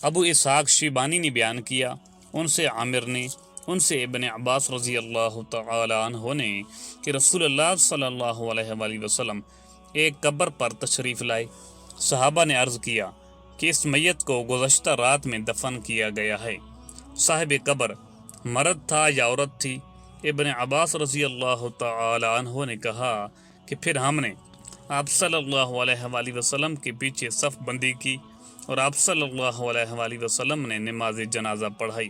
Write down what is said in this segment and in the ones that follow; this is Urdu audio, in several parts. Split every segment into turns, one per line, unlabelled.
ابو اسحاق شیبانی نے بیان کیا، ان سے عامر نے، ان سے ابن عباس رضی اللہ تعالی عنہ نے کہ رسول اللہ صلی اللہ علیہ وآلہ وسلم ایک قبر پر تشریف لائے۔ صحابہ نے عرض کیا کہ اس میت کو گزشتہ رات میں دفن کیا گیا ہے، صاحب قبر مرد تھا یا عورت تھی؟ ابن عباس رضی اللہ تعالی عنہ نے کہا کہ پھر ہم نے آپ صلی اللہ علیہ وآلہ وسلم کے پیچھے صف بندی کی اور آپ صلی اللہ علیہ وآلہ وسلم نے نماز جنازہ پڑھائی۔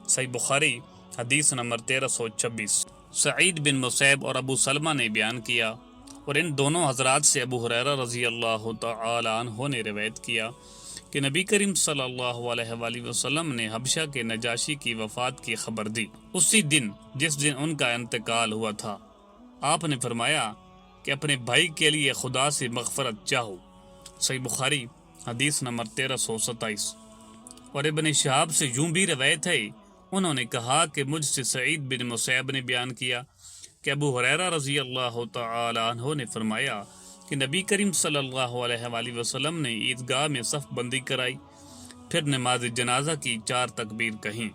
صحیح بخاری حدیث نمبر 1326۔ سعید بن مسیب اور ابو سلمہ نے بیان کیا اور ان دونوں حضرات سے ابو ہریرہ رضی اللہ تعالی عنہ نے روایت کیا کہ نبی کریم صلی اللہ علیہ وآلہ وسلم نے حبشہ کے نجاشی کی وفات کی خبر دی، اسی دن جس دن ان کا انتقال ہوا تھا۔ آپ نے فرمایا کہ اپنے بھائی کے لیے خدا سے مغفرت چاہو۔ صحیح بخاری حدیث نمبر 1327۔ اور ابن شہاب سے یوں بھی روایت ہے، انہوں نے کہا کہ مجھ سے سعید بن مسیب نے بیان کیا کہ ابو ہریرہ رضی اللہ تعالی عنہ نے فرمایا کہ نبی کریم صلی اللہ علیہ وآلہ وسلم نے عیدگاہ میں صف بندی کرائی، پھر نماز جنازہ کی 4 تکبیر کہیں۔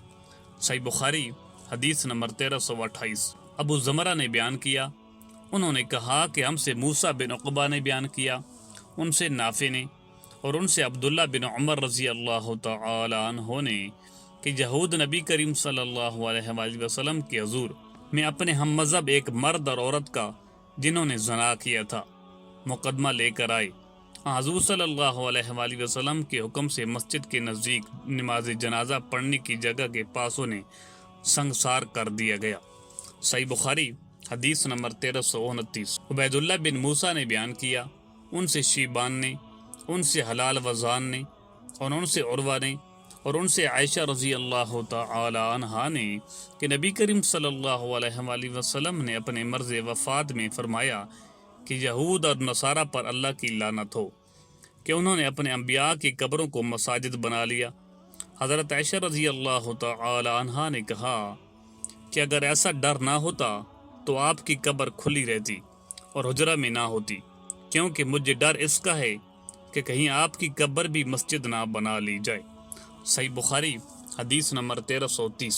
صحیح بخاری حدیث نمبر 1328۔ ابو زمرہ نے بیان کیا، انہوں نے کہا کہ ہم سے موسیٰ بن عقبہ نے بیان کیا، ان سے نافع نے اور ان سے عبداللہ بن عمر رضی اللہ تعالی عنہ نے کہ یہود نبی کریم صلی اللہ علیہ وآلہ وسلم کے حضور میں اپنے ہم مذہب ایک مرد اور عورت کا جنہوں نے زنا کیا تھا مقدمہ لے کر آئے۔ حضور صلی اللہ علیہ وآلہ وسلم کے حکم سے مسجد کے نزدیک نماز جنازہ پڑھنے کی جگہ کے پاس انہیں سنگسار کر دیا گیا۔ صحیح بخاری حدیث نمبر 1329۔ عبید اللہ بن موسیٰ نے بیان کیا، ان سے شیبان نے، ان سے حلال وزان نے اور ان سے عروہ نے اور ان سے عائشہ رضی اللہ تعالی عنہا نے کہ نبی کریم صلی اللہ علیہ وآلہ وسلم نے اپنے مرض وفات میں فرمایا کہ یہود اور نصارہ پر اللہ کی لعنت ہو کہ انہوں نے اپنے انبیاء کی قبروں کو مساجد بنا لیا۔ حضرت عائشہ رضی اللہ تعالی عنہا نے کہا کہ اگر ایسا ڈر نہ ہوتا تو آپ کی قبر کھلی رہتی اور حجرہ میں نہ ہوتی، کیونکہ مجھے ڈر اس کا ہے کہ کہیں آپ کی قبر بھی مسجد نہ بنا لی جائے۔ صحیح بخاری حدیث نمبر 1330۔